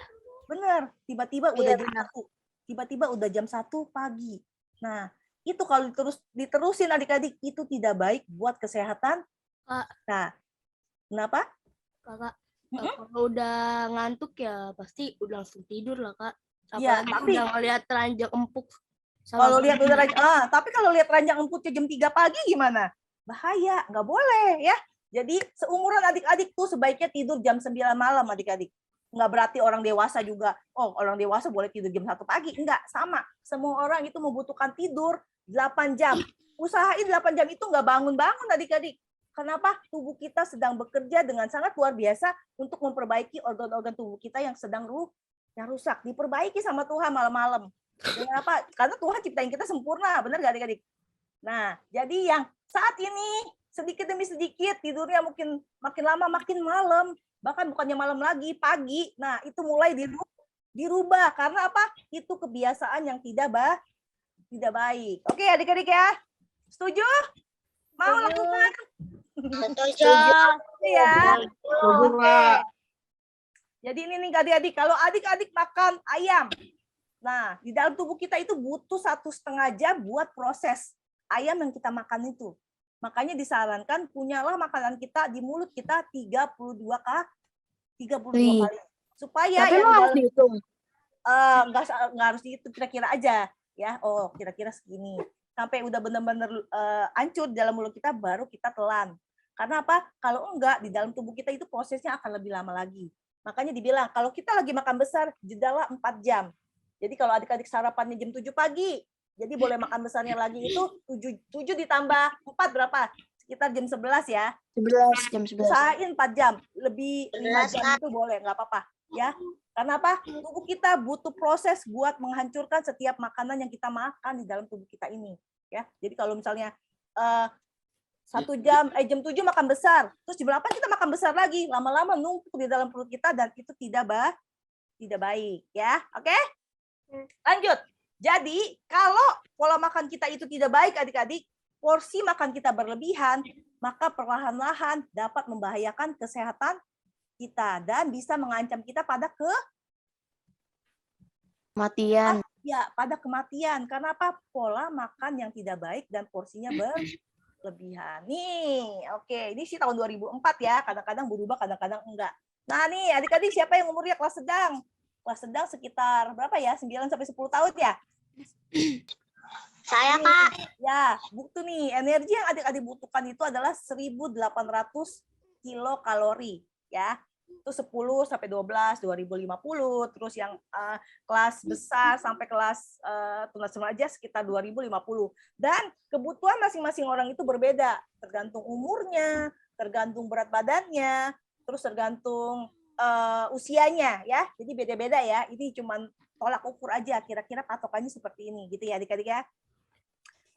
Benar. Tiba-tiba udah jam 1. Tiba-tiba udah jam 1 pagi. Nah, itu kalau diterusin adik-adik, itu tidak baik buat kesehatan. Kak. Nah, kenapa? Kakak, kalau udah ngantuk ya pasti udah langsung tidur lah, Kak. Iya, Apalagi tapi- udah ngeliat ranjang empuk. Kalau lihat udah tapi kalau lihat ranjang empuknya jam 3 pagi gimana? Bahaya, nggak boleh ya. Jadi seumuran adik-adik tuh sebaiknya tidur jam 9 malam adik-adik. Nggak berarti orang dewasa juga, orang dewasa boleh tidur jam 1 pagi. Enggak, sama. Semua orang itu membutuhkan tidur 8 jam. Usahain 8 jam itu nggak bangun-bangun adik-adik. Kenapa? Tubuh kita sedang bekerja dengan sangat luar biasa untuk memperbaiki organ-organ tubuh kita yang sedang rusak. Diperbaiki sama Tuhan malam-malam. Dengan apa? Karena Tuhan ciptain kita sempurna, benar nggak adik-adik? Nah, jadi yang saat ini sedikit demi sedikit tidurnya mungkin makin lama makin malam, bahkan bukannya malam lagi, pagi. Nah, itu mulai dirubah karena apa? Itu kebiasaan yang tidak baik. Oke, adik-adik ya. Setuju? Mau lakukan? Setuju. Ya. Setuju, Kak. Jadi ini nih adik-adik, kalau adik-adik makan ayam, nah di dalam tubuh kita itu butuh 1,5 jam buat proses ayam yang kita makan itu. Makanya disarankan punyalah makanan kita di mulut kita 32 kali. Supaya Tapi yang emang harus dalam dihitung. nggak harus dihitung, kira-kira aja ya. Oh, kira-kira segini. Sampai udah benar-benar hancur di dalam mulut kita baru kita telan. Karena apa? Kalau enggak di dalam tubuh kita itu prosesnya akan lebih lama lagi. Makanya dibilang kalau kita lagi makan besar jedalah 4 jam. Jadi kalau adik-adik sarapannya jam 7 pagi, jadi boleh makan besarnya lagi itu 7 ditambah 4 berapa? Sekitar jam 11 ya. 11 jam 11. Usahain 4 jam, lebih 5 jam itu boleh, nggak apa-apa ya. Karena apa? Tubuh kita butuh proses buat menghancurkan setiap makanan yang kita makan di dalam tubuh kita ini ya. Jadi kalau misalnya jam 7 makan besar, terus jam 8 kita makan besar lagi, lama-lama numpuk di dalam perut kita dan itu tidak baik ya. Oke? Lanjut. Jadi kalau pola makan kita itu tidak baik adik-adik, porsi makan kita berlebihan, maka perlahan-lahan dapat membahayakan kesehatan kita dan bisa mengancam kita pada Kematian. pada kematian. Karena apa? Pola makan yang tidak baik dan porsinya berlebihan. Nih, oke, ini sih tahun 2004 ya. Kadang-kadang berubah, kadang-kadang enggak. Nah, nih adik-adik siapa yang umurnya kelas sedang? Kelas sedang sekitar berapa ya? 9 sampai 10 tahun ya? Saya, Kak. Ya, bukti nih, energi yang adik-adik butuhkan itu adalah 1.800 kilokalori ya. Itu 10 sampai 12 2050, terus yang kelas besar sampai kelas tunas remaja sekitar 2050. Dan kebutuhan masing-masing orang itu berbeda, tergantung umurnya, tergantung berat badannya, terus tergantung usianya ya. Jadi beda-beda ya. Ini cuman tolak ukur aja, kira-kira patokannya seperti ini gitu ya adik-adik ya.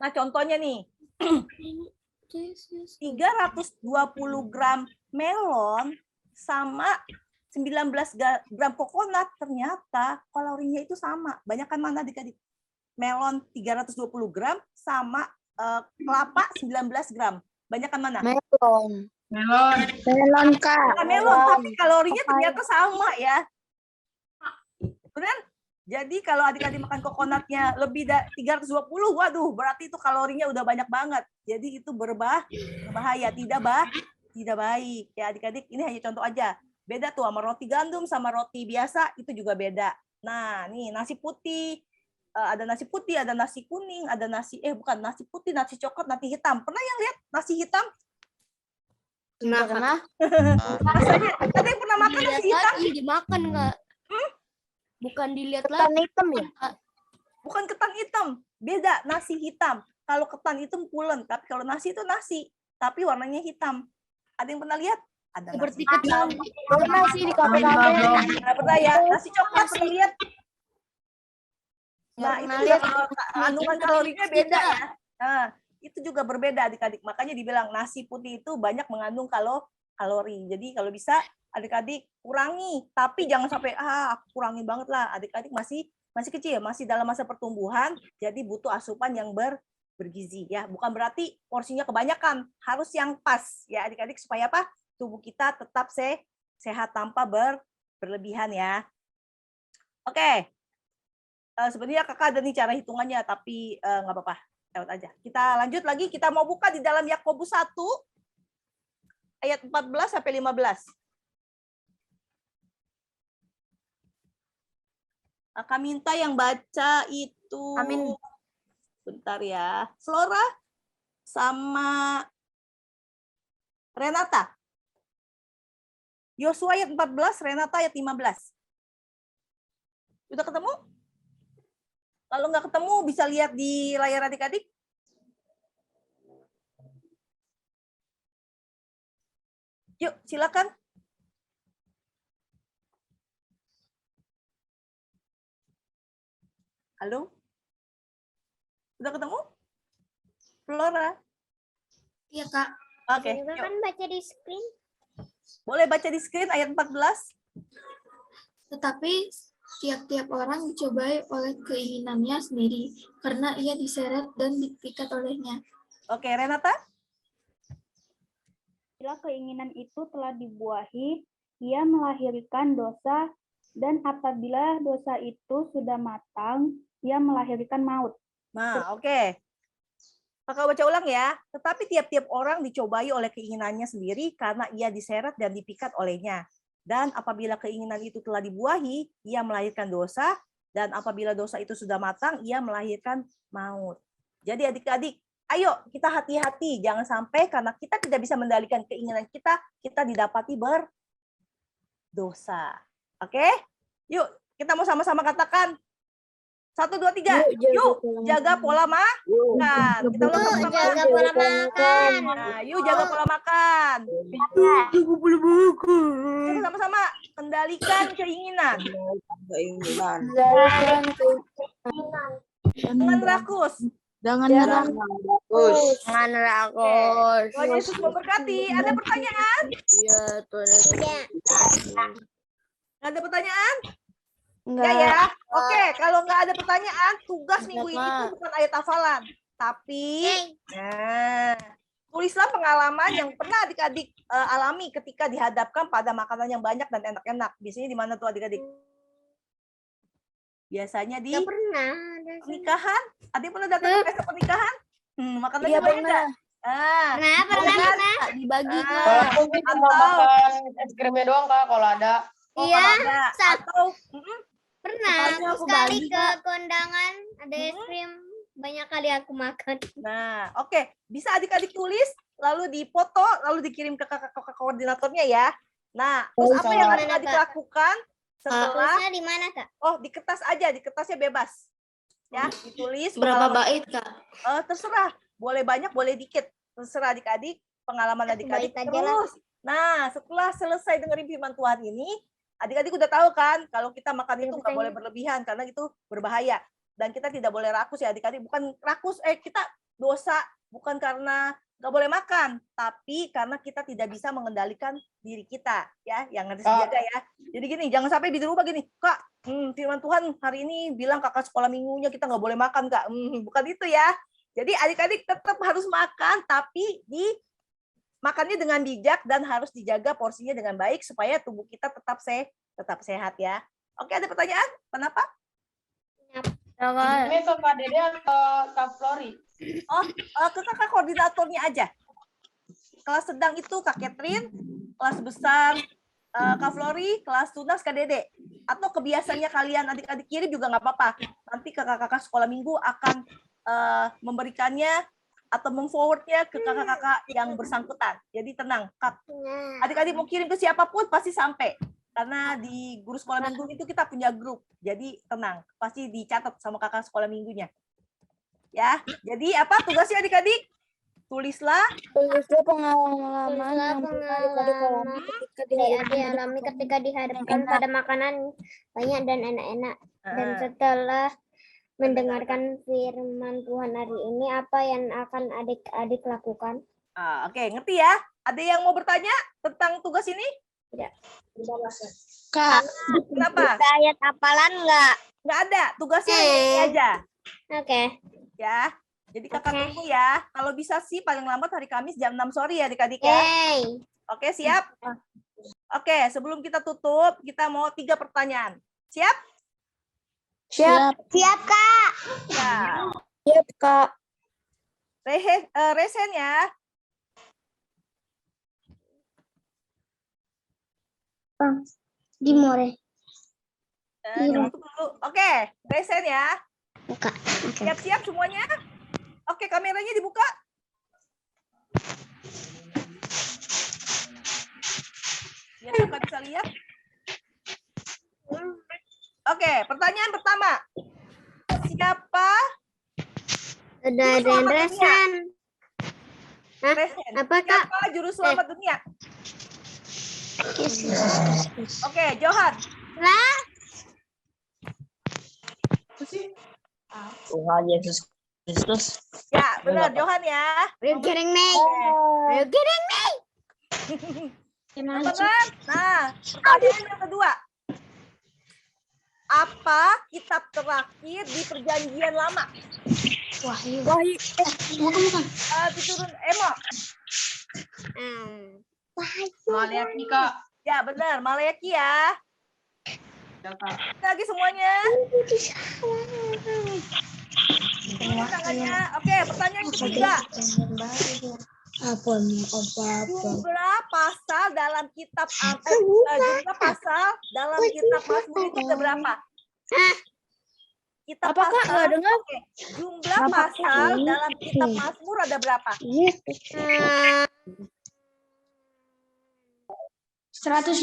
Nah, contohnya nih. 320 gram melon sama 19 gram kokonat, ternyata kalorinya itu sama. Banyakan mana adik-adik? Melon 320 gram sama kelapa 19 gram. Banyakan mana? Melon. Melon, Kak. Melon, tapi kalorinya ternyata sama ya. Benar? Jadi kalau adik-adik makan kokonatnya lebih dari 320, waduh, berarti itu kalorinya udah banyak banget. Jadi itu berbahaya, tidak baik. Ya adik-adik, ini hanya contoh aja. Beda tuh sama roti gandum sama roti biasa, itu juga beda. Nah, nih nasi putih, ada nasi putih, ada nasi kuning, ada nasi nasi putih, nasi coklat, nasi hitam. Pernah yang lihat nasi hitam? Pernah. Rasanya ada yang pernah makan nasi hitam? Lagi dimakan, Kak. Bukan dilihat Ketan lagi. hitam ya? Bukan ketan hitam, beda nasi hitam. Kalau ketan itu pulen, tapi kalau nasi itu nasi, tapi warnanya hitam. Ada yang pernah lihat? Ada Seperti nasi hitam. Pernah sih di kafe-kafe. Nah, pernah ya? Nasi coklat pernah lihat? Nah, itu juga kandungan kalorinya beda ya. Nah, itu juga berbeda adik-adik. Makanya dibilang nasi putih itu banyak mengandung kalori. Jadi kalau bisa adik-adik kurangi, tapi jangan sampai aku kurangin banget lah. Adik-adik masih kecil, masih dalam masa pertumbuhan, jadi butuh asupan yang bergizi ya. Bukan berarti porsinya kebanyakan, harus yang pas ya adik-adik supaya apa? Tubuh kita tetap sehat tanpa berlebihan ya. Oke. Sebenarnya kakak ada nih cara hitungannya, tapi nggak apa-apa, lewat aja. Kita lanjut lagi, kita mau buka di dalam Yakobus 1 ayat 14 sampai 15. Kakak minta yang baca itu. Amin. Bentar ya. Flora sama Renata. Yosua ayat 14, Renata ayat 15. Udah ketemu? Kalau nggak ketemu, bisa lihat di layar adik-adik. Yuk, silakan. Halo? Udah ketemu? Flora? Iya, Kak. Oke, Juga yuk. kan baca di screen. Boleh baca di screen ayat 14? Tetapi tiap-tiap orang dicobai oleh keinginannya sendiri, karena ia diseret dan dipikat olehnya. Oke, Renata? Bila keinginan itu telah dibuahi, ia melahirkan dosa, dan apabila dosa itu sudah matang, ia melahirkan maut. Nah, oke. Kakak baca ulang ya. Tetapi tiap-tiap orang dicobai oleh keinginannya sendiri karena ia diseret dan dipikat olehnya. Dan apabila keinginan itu telah dibuahi, ia melahirkan dosa. Dan apabila dosa itu sudah matang, ia melahirkan maut. Jadi adik-adik, ayo kita hati-hati. Jangan sampai karena kita tidak bisa mengendalikan keinginan kita, kita didapati berdosa. Oke? Yuk, kita mau sama-sama katakan. 1, 2, 3. Yuk, jaga pola makan. Kita ulang sama-sama. Jaga pola makan. Nah, yuk jaga pola makan. Yuk sama-sama kendalikan keinginan. Jangan rakus. Jangan rakus. Jangan rakus. Tuhan Yesus memberkati. Ada pertanyaan? Iya, Tuhan Yesus. Ada pertanyaan? Enggak. Ya. Oke, kalau nggak ada pertanyaan, tugas minggu ini tuh bukan ayat hafalan, tapi tulislah pengalaman yang pernah adik-adik alami ketika dihadapkan pada makanan yang banyak dan enak-enak. Biasanya di mana tuh adik-adik? Biasanya di Nggak pernah. pernikahan. Adik pernah datang ke pesta pernikahan? Makanannya Iya, banyak pernah. nggak? Pernah. Dibagi, Kak. Atau makan es krimnya doang kak kalau ada. Iya, atau pernah. Soalnya aku Sekali bagi, ke kondangan ada es krim. Banyak kali aku makan. Nah, oke. Bisa adik-adik tulis, lalu dipoto, lalu dikirim ke kakak koordinatornya ya. Nah, terus apa yang Kak. adik-adik lakukan setelah? Tulisnya di mana, Kak? Oh, di kertas aja, di kertasnya bebas. Ya, ditulis. Berapa pengalaman- bait, Kak? Terserah, boleh banyak, boleh dikit. Terserah adik-adik, pengalaman Satu adik-adik bait aja lah. terus. Nah, setelah selesai dengerin firman Tuhan ini, adik-adik udah tahu kan kalau kita makan itu nggak boleh berlebihan karena itu berbahaya. Dan kita tidak boleh rakus ya adik-adik. Bukan rakus, kita dosa bukan karena nggak boleh makan, tapi karena kita tidak bisa mengendalikan diri kita ya, yang harus dijaga ya. Jadi gini, jangan sampai dirubah gini, Kak. Firman Tuhan hari ini bilang kakak sekolah minggunya kita nggak boleh makan, Kak. Bukan itu ya. Jadi adik-adik tetap harus makan, tapi makannya dengan bijak dan harus dijaga porsinya dengan baik supaya tubuh kita tetap sehat ya. Oke, ada pertanyaan? Kenapa? Ini ke Kak Dede atau Kak Flori? Ke kakak koordinatornya aja. Kelas sedang itu Kak Catherine, kelas besar Kak Flori, kelas tunas Kak Dede. Atau kebiasaannya kalian adik-adik kirim juga nggak apa-apa. Nanti kakak-kakak sekolah minggu akan memberikannya atau memforwardnya ke kakak-kakak yang bersangkutan. Jadi tenang, Kak. Adik-adik mau kirim ke siapapun pasti sampai. Karena di guru sekolah minggu itu kita punya grup. Jadi tenang, pasti dicatat sama kakak sekolah minggunya. Ya, jadi apa tugasnya adik-adik? Tulislah Tulislah pengalaman yang Pengalaman dialami ketika dihadapkan pada makanan banyak dan enak-enak. Dan setelah mendengarkan firman Tuhan hari ini, apa yang akan adik-adik lakukan? Oke, ngerti ya? Ada yang mau bertanya tentang tugas ini? Tidak. Kak, Kenapa? Ada ayat hafalan nggak? Nggak ada, tugasnya ini aja. Oke. Ya, jadi kakak tunggu ya. Kalau bisa sih paling lambat hari Kamis jam 6 sore ya adik-adik ya. Hey. Oke, siap? Oke, sebelum kita tutup, kita mau 3 pertanyaan. Siap? siap. Siap, Kak. Ya. Siap, Kak. Resen ya. Di more. Tutup dulu. Oke, resen ya. Buka. Siap-siap semuanya? Oke, kameranya dibuka. Biar kakak bisa lihat. Oke, pertanyaan pertama. Siapa Ada yang resen. Hah? resen? Apa, Kak? Siapa juru selamat dunia? Oke, Johan. Lah, Tuhan Yesus Kristus. Ya, benar, Johan ya. are you kidding me? Are you kidding me? Benar. Nah, pertanyaan yang kedua. Apa kitab terakhir di Perjanjian Lama? Wahyu. Diturun Emo. Maliaki, Kak. Ya, benar, Maleakhi ya. Lagi semuanya. Tangannya. Oke, pertanyaan ketiga. Jumlah pasal dalam kitab jumlah pasal dalam kitab Mazmur itu ada berapa? Kitab Apa, Kak? pasal. Nggak dengar. Oke. Jumlah pasal dalam kitab Mazmur ada berapa? 150,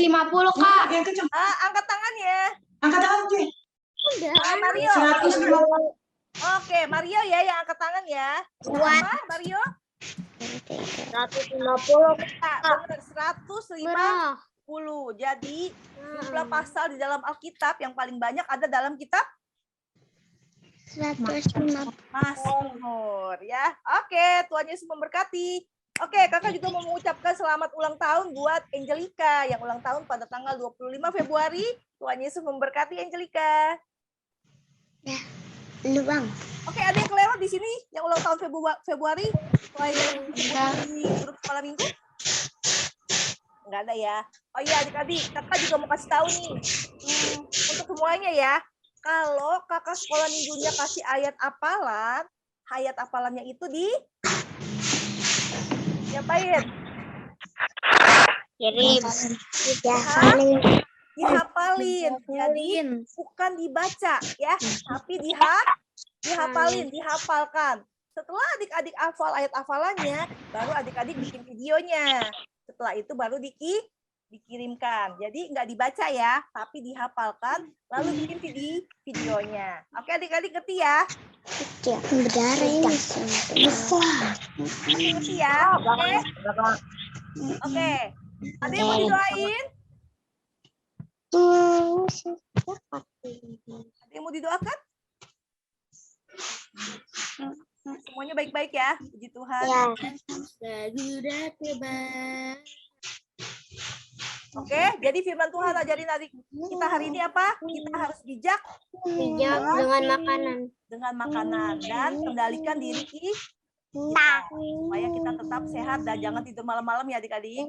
Kak. Angkat tangannya. Udah. Mario. Oke, Mario ya yang angkat tangan ya. Berapa, Mario? 150. Benar, 150. Jadi jumlah pasal di dalam Alkitab yang paling banyak ada dalam kitab 150. Mazmur ya. Oke, Tuhan Yesus memberkati. Oke, kakak juga mau mengucapkan selamat ulang tahun buat Angelica yang ulang tahun pada tanggal 25 Februari. Tuhan Yesus memberkati Angelica. Lu, Bang. Oke, ada yang kelewat di sini yang ulang tahun Februari? Selain di grup kepala minggu? Enggak ada ya. Oh iya, adik-adik, kakak juga mau kasih tahu nih. Untuk semuanya ya, kalau kakak sekolah minggunya kasih ayat hafalannya itu diapain? Kirim. Dihafalin. Jadi bukan dibaca ya, tapi dihafalkan. Setelah adik-adik hafal ayat hafalannya, baru adik-adik bikin videonya. Setelah itu baru dikirimkan. Jadi nggak dibaca ya, tapi dihafalkan, lalu bikin videonya. Oke, adik-adik ngerti ya? Berdarah ini. Ngerti ya? Oke. Oke. Ada yang mau didoain? Ada yang mau didoakan? Semuanya baik-baik ya, puji Tuhan. Oke, jadi firman Tuhan ajarin adik kita hari ini apa? Kita harus bijak dengan makanan. Dengan makanan dan kendalikan diri kita supaya kita tetap sehat dan jangan tidur malam-malam ya adik-adik.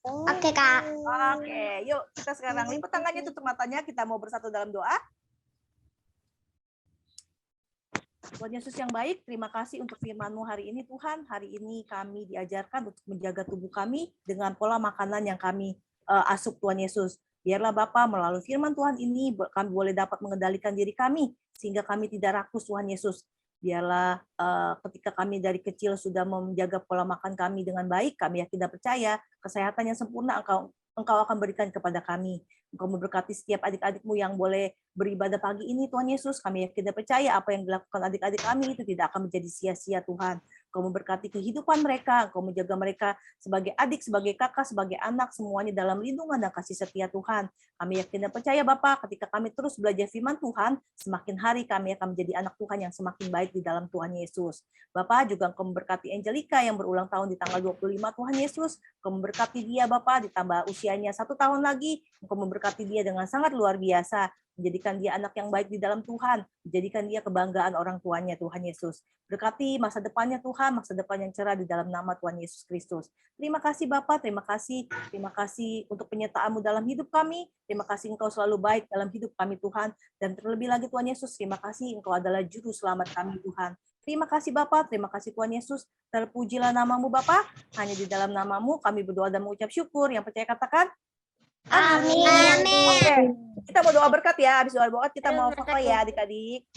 Oke, Kak. Oke, yuk kita sekarang lipat tangannya, tutup matanya, kita mau bersatu dalam doa. Tuhan Yesus yang baik, terima kasih untuk firman-Mu hari ini Tuhan. Hari ini kami diajarkan untuk menjaga tubuh kami dengan pola makanan yang kami asup Tuhan Yesus. Biarlah Bapa melalui firman Tuhan ini kami boleh dapat mengendalikan diri kami sehingga kami tidak rakus Tuhan Yesus. Biarlah ketika kami dari kecil sudah menjaga pola makan kami dengan baik, kami yakin dan percaya kesehatan yang sempurna Engkau akan berikan kepada kami. Engkau memberkati setiap adik-adikmu yang boleh beribadah pagi ini, Tuhan Yesus. Kami yakin dan percaya apa yang dilakukan adik-adik kami itu tidak akan menjadi sia-sia, Tuhan. Engkau memberkati kehidupan mereka, Engkau menjaga mereka sebagai adik, sebagai kakak, sebagai anak, semuanya dalam lindungan dan kasih setia Tuhan. Kami yakin dan percaya Bapa, ketika kami terus belajar firman Tuhan, semakin hari kami akan menjadi anak Tuhan yang semakin baik di dalam Tuhan Yesus. Bapa, juga Engkau memberkati Angelica yang berulang tahun di tanggal 25 Tuhan Yesus. Engkau memberkati dia Bapa, ditambah usianya 1 tahun lagi, Engkau memberkati dia dengan sangat luar biasa, menjadikan dia anak yang baik di dalam Tuhan, menjadikan dia kebanggaan orang tuanya Tuhan Yesus. Berkati masa depannya Tuhan, masa depan yang cerah di dalam nama Tuhan Yesus Kristus. Terima kasih Bapa, terima kasih untuk penyertaan-Mu dalam hidup kami. Terima kasih Engkau selalu baik dalam hidup kami Tuhan, dan terlebih lagi Tuhan Yesus, terima kasih Engkau adalah juru selamat kami Tuhan. Terima kasih Bapa, terima kasih Tuhan Yesus. Terpujilah nama-Mu Bapa, hanya di dalam nama-Mu kami berdoa dan mengucap syukur. Yang percaya katakan amin. Oke, kita mau doa berkat ya. Habis doa berkat kita mau foto ya adik-adik.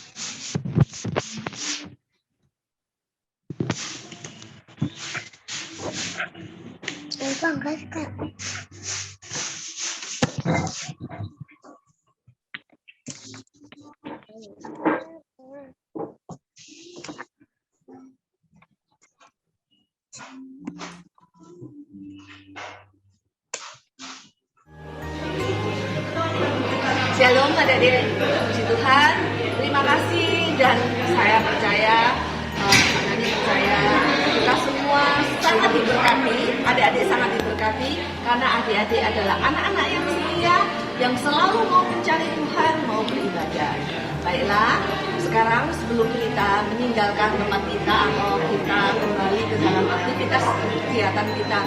Shalom adik-adik, puji Tuhan, terima kasih dan saya percaya, kita semua sangat diberkati, adik-adik sangat diberkati karena adik-adik adalah anak-anak yang setia, yang selalu mau mencari Tuhan, mau beribadah. Baiklah, sekarang sebelum kita meninggalkan tempat kita atau kita kembali ke dalam aktivitas kegiatan kita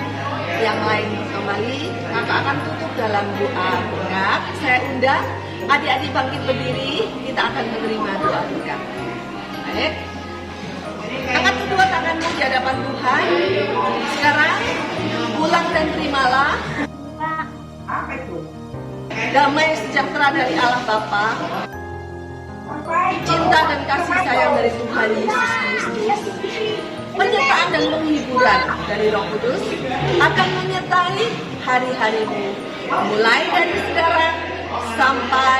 yang lain kembali, maka akan tutup dalam doa berkat. Saya undang adik-adik bangkit berdiri, kita akan menerima doa berkat. Baik, angkat kedua tanganmu di hadapan Tuhan. Sekarang pulang dan terimalah damai sejahtera dari Allah Bapa, cinta dan kasih sayang dari Tuhan Yesus Kristus, penyertaan dan penghiburan dari Roh Kudus akan menyertai hari-harimu, mulai dari sekarang sampai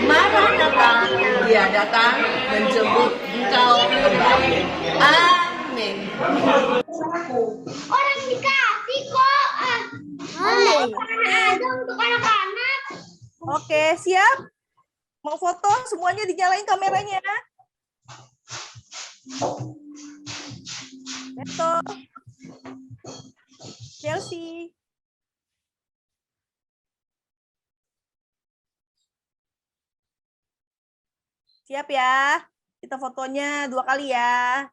Maranatha, Dia datang menjemput engkau kembali. Amin. Orang dikasih kok. Ada untuk anak-anak. Oke, siap? Mau foto? Semuanya dinyalain kameranya. Beto. Chelsea. Siap ya? Kita fotonya 2 kali ya.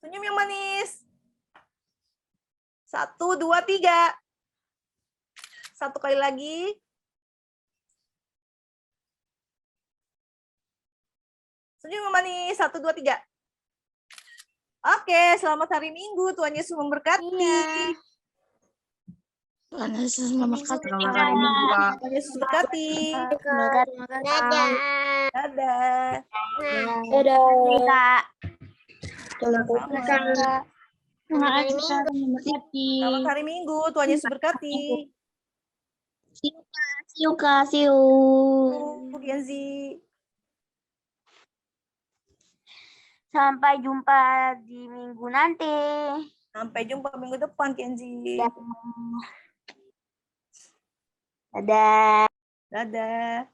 Senyum yang manis. 1, 2, 3. 1 kali lagi. Senyum yang manis. 1, 2, 3. Oke, selamat hari Minggu. Tuhan Yesus memberkati. Tuhan Yesus memberkati. Tuhan Yesus berkati. Dadah. Dadah. Dadah. Selamat hari Minggu. Tuhan Yesus berkati. See you. Kenzi. Sampai jumpa di minggu nanti. Sampai jumpa minggu depan, Kenzi. Dadah. Dadah.